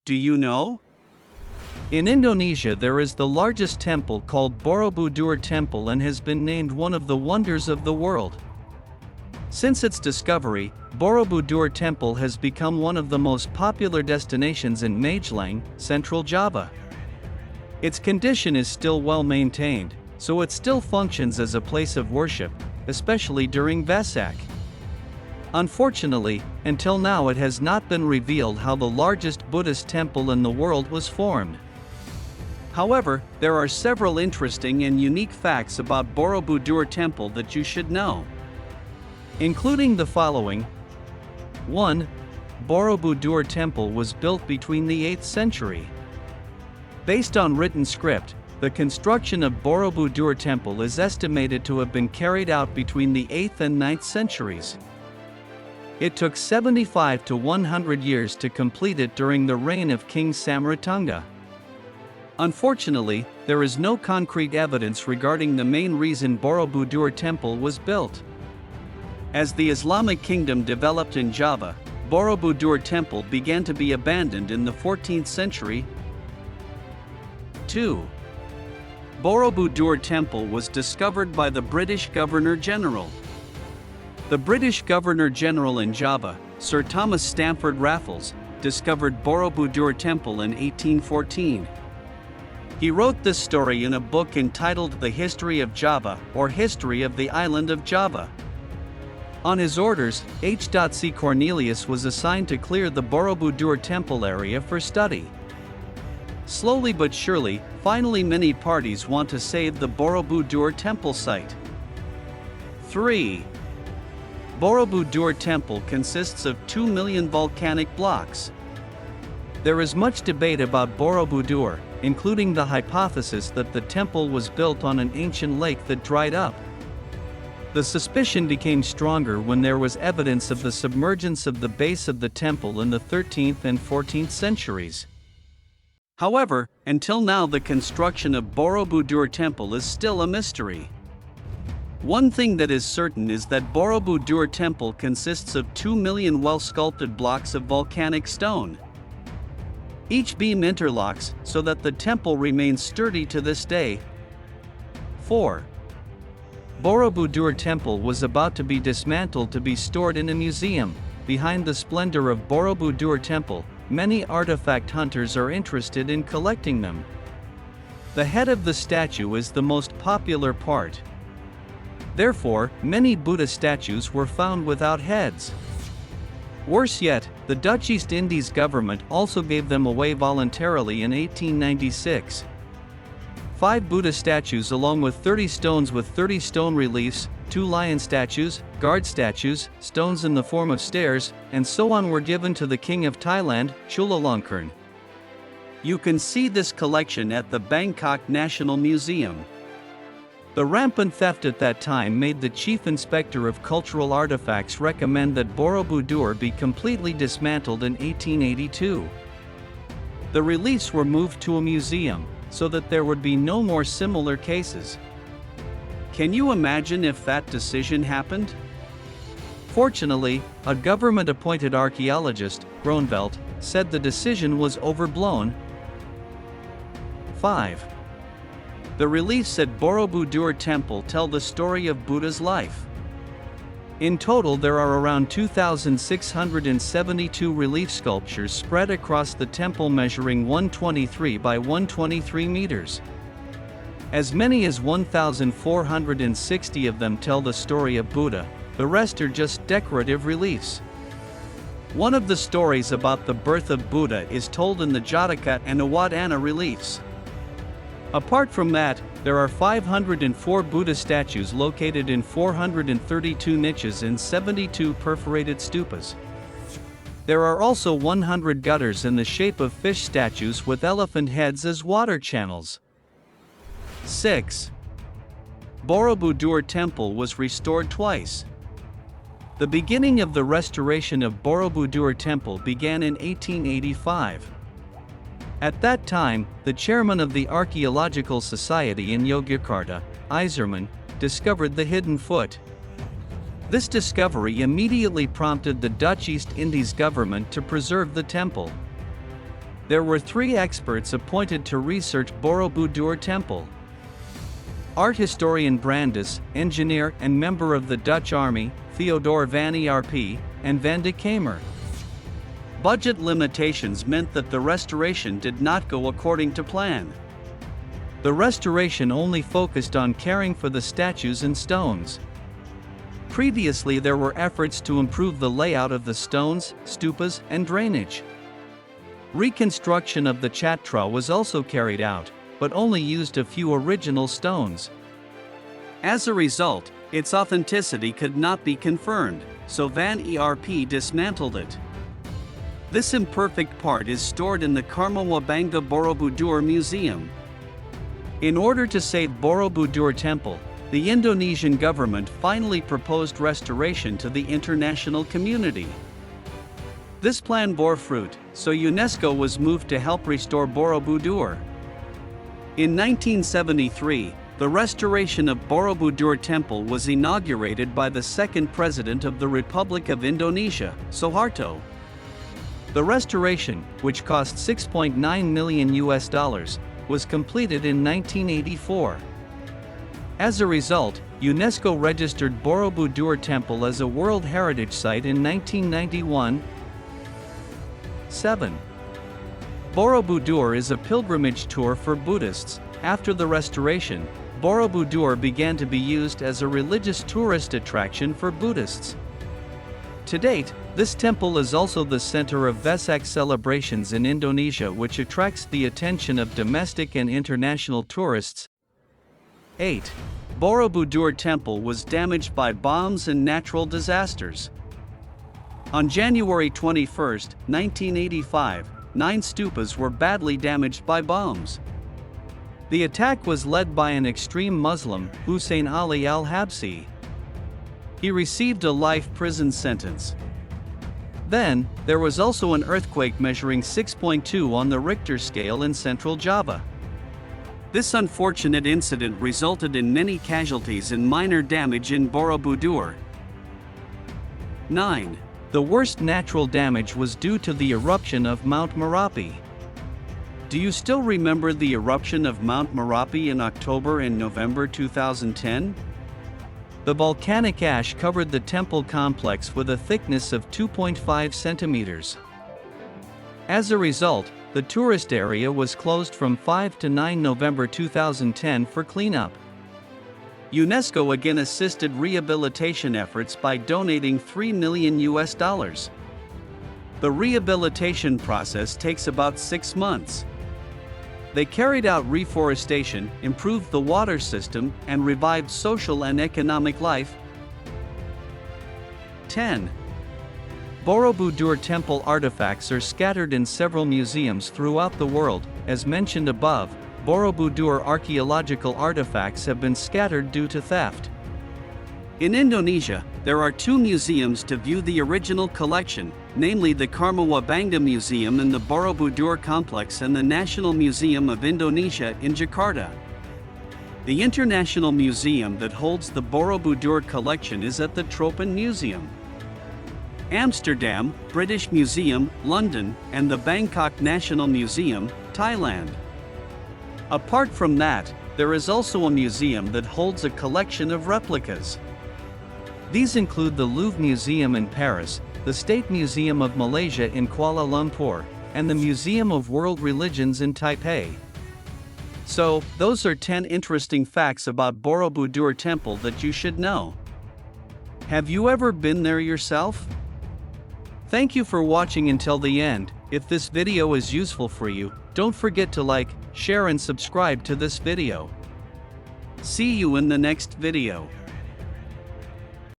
Do you know? In Indonesia there is the largest temple called Borobudur Temple and has been named one of the wonders of the world. Since its discovery, Borobudur Temple has become one of the most popular destinations in Magelang, Central Java. Its condition is still well maintained, so it still functions as a place of worship, especially during Vesak. Unfortunately, until now it has not been revealed how the largest Buddhist temple in the world was formed. However, there are several interesting and unique facts about Borobudur Temple that you should know, including the following. 1. Borobudur Temple was built between the 8th century. Based on written script, the construction of Borobudur Temple is estimated to have been carried out between the 8th and 9th centuries. It took 75 to 100 years to complete it during the reign of King Samaratunga. Unfortunately, there is no concrete evidence regarding the main reason Borobudur Temple was built. As the Islamic kingdom developed in Java, Borobudur Temple began to be abandoned in the 14th century. 2. Borobudur Temple was discovered by the British Governor-General. The British Governor-General in Java, Sir Thomas Stamford Raffles, discovered Borobudur Temple in 1814. He wrote this story in a book entitled The History of Java, or History of the Island of Java. On his orders, H.C. Cornelius was assigned to clear the Borobudur Temple area for study. Slowly but surely, finally many parties want to save the Borobudur Temple site. 3. Borobudur Temple consists of 2 million volcanic blocks. There is much debate about Borobudur, including the hypothesis that the temple was built on an ancient lake that dried up. The suspicion became stronger when there was evidence of the submergence of the base of the temple in the 13th and 14th centuries. However, until now the construction of Borobudur Temple is still a mystery. One thing that is certain is that Borobudur Temple consists of 2 million well-sculpted blocks of volcanic stone. Each beam interlocks so that the temple remains sturdy to this day. 4. Borobudur Temple was about to be dismantled to be stored in a museum. Behind the splendor of Borobudur Temple, many artifact hunters are interested in collecting them. The head of the statue is the most popular part. Therefore, many Buddha statues were found without heads. Worse yet, the Dutch East Indies government also gave them away voluntarily in 1896. 5 Buddha statues along with 30 stones with 30 stone reliefs, 2 lion statues, guard statues, stones in the form of stairs, and so on were given to the King of Thailand, Chulalongkorn. You can see this collection at the Bangkok National Museum. The rampant theft at that time made the Chief Inspector of Cultural Artifacts recommend that Borobudur be completely dismantled in 1882. The reliefs were moved to a museum, so that there would be no more similar cases. Can you imagine if that decision happened? Fortunately, a government-appointed archaeologist, Groeneveld, said the decision was overblown. 5. The reliefs at Borobudur Temple tell the story of Buddha's life. In total there are around 2,672 relief sculptures spread across the temple measuring 123 by 123 meters. As many as 1,460 of them tell the story of Buddha, the rest are just decorative reliefs. One of the stories about the birth of Buddha is told in the Jataka and Awadana reliefs. Apart from that, there are 504 Buddha statues located in 432 niches in 72 perforated stupas. There are also 100 gutters in the shape of fish statues with elephant heads as water channels. 6. Borobudur Temple was restored twice. The beginning of the restoration of Borobudur Temple began in 1885. At that time, the chairman of the Archaeological Society in Yogyakarta, Iserman, discovered the hidden foot. This discovery immediately prompted the Dutch East Indies government to preserve the temple. there were 3 experts appointed to research Borobudur Temple. Art historian Brandes, engineer and member of the Dutch army, Theodore van Erp, and Van de Kamer. Budget limitations meant that the restoration did not go according to plan. The restoration only focused on caring for the statues and stones. Previously, there were efforts to improve the layout of the stones, stupas, and drainage. Reconstruction of the chatra was also carried out, but only used a few original stones. As a result, its authenticity could not be confirmed, so Van Erp dismantled it. This imperfect part is stored in the Karmawabanga Borobudur Museum. In order to save Borobudur Temple, the Indonesian government finally proposed restoration to the international community. This plan bore fruit, so UNESCO was moved to help restore Borobudur. In 1973, the restoration of Borobudur Temple was inaugurated by the second president of the Republic of Indonesia, Suharto. The restoration, which cost $6.9 million, was completed in 1984. As a result, UNESCO registered Borobudur Temple as a World Heritage Site in 1991. 7. Borobudur is a pilgrimage tour for Buddhists. After the restoration, Borobudur began to be used as a religious tourist attraction for Buddhists. To date, this temple is also the center of Vesak celebrations in Indonesia, which attracts the attention of domestic and international tourists. 8. Borobudur Temple was damaged by bombs and natural disasters. On January 21, 1985, 9 stupas were badly damaged by bombs. The attack was led by an extreme Muslim, Hussein Ali al-Habsi. He received a life prison sentence. Then, there was also an earthquake measuring 6.2 on the Richter scale in central Java. This unfortunate incident resulted in many casualties and minor damage in Borobudur. 9. The worst natural damage was due to the eruption of Mount Merapi. Do you still remember the eruption of Mount Merapi in October and November 2010? The volcanic ash covered the temple complex with a thickness of 2.5 centimeters. As a result, the tourist area was closed from 5 to 9 November 2010 for cleanup. UNESCO again assisted rehabilitation efforts by donating $3 million. The rehabilitation process takes about 6 months. They carried out reforestation, improved the water system, and revived social and economic life. 10. Borobudur Temple artifacts are scattered in several museums throughout the world. As mentioned above, Borobudur archaeological artifacts have been scattered due to theft. In Indonesia, there are 2 museums to view the original collection, namely the Karmawabanga Museum in the Borobudur complex and the National Museum of Indonesia in Jakarta. The international museum that holds the Borobudur collection is at the Tropen Museum, Amsterdam, British Museum, London, and the Bangkok National Museum, Thailand. Apart from that, there is also a museum that holds a collection of replicas. These include the Louvre Museum in Paris, the State Museum of Malaysia in Kuala Lumpur, and the Museum of World Religions in Taipei. So, those are 10 interesting facts about Borobudur Temple that you should know. Have you ever been there yourself? Thank you for watching until the end. If this video is useful for you, don't forget to like, share and subscribe to this video. See you in the next video.